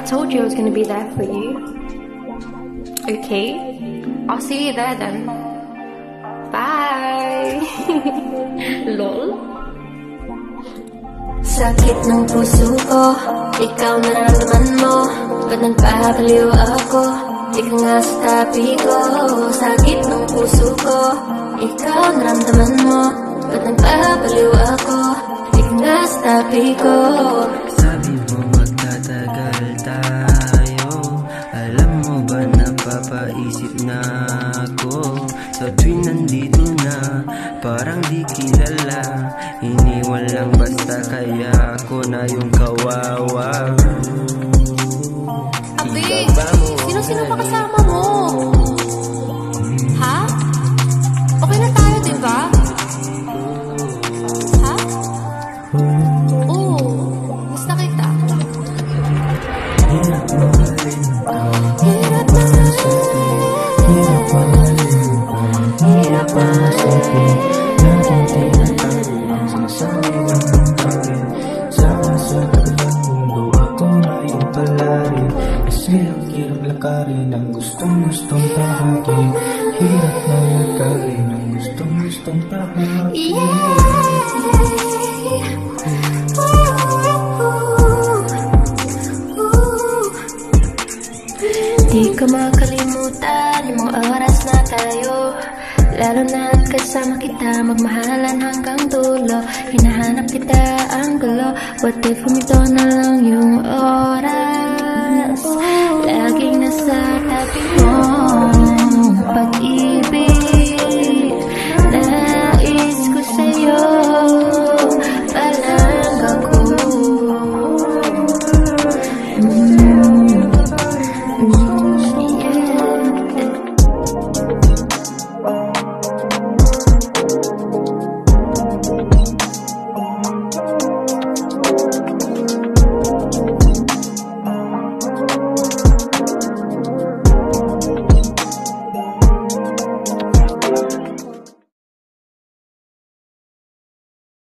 I told you I was gonna be there for you. Okay? I'll see you there then. Bye! Lol. Sakit ng puso ko, ikaw nararamdaman mo. Ba't nagpapaliw ako? Di ka nga sa tabi ko. Sakit ng puso ko, ikaw nararamdaman mo. Ba't nagpapaliw ako? Di ka nga sa tabi ko. Sabi mo magtatagal tayo. Alam mo ba napapaisip na ako? Sa tuwing nandito na, parang di kilala. Iniwan lang basta kaya ako na yung kawawa. Abi, sino-sino pa kasama mo? Ha? Okay na tayo, diba? Ha? Oo, basta kita. Hirap mahalin ka. Hirap mahalin. Hirap mahalin ka. Hirap mahalin. Laging tinatago ang sinasabi ng tangin. Sama sa kabilang mundo, ako na yung palari. Kasi ang hirap lakarin ang gustong-gustong tahagin. Hirap na lakarin ang gustong-gustong tahagin. Di ko makalimutan yung mga oras na tayo. Lalo na't kasama kita, magmahalan hanggang dulo. Hinahanap kita ang gulo. What if humito na lang yung oras? Laging nasa tabi mo.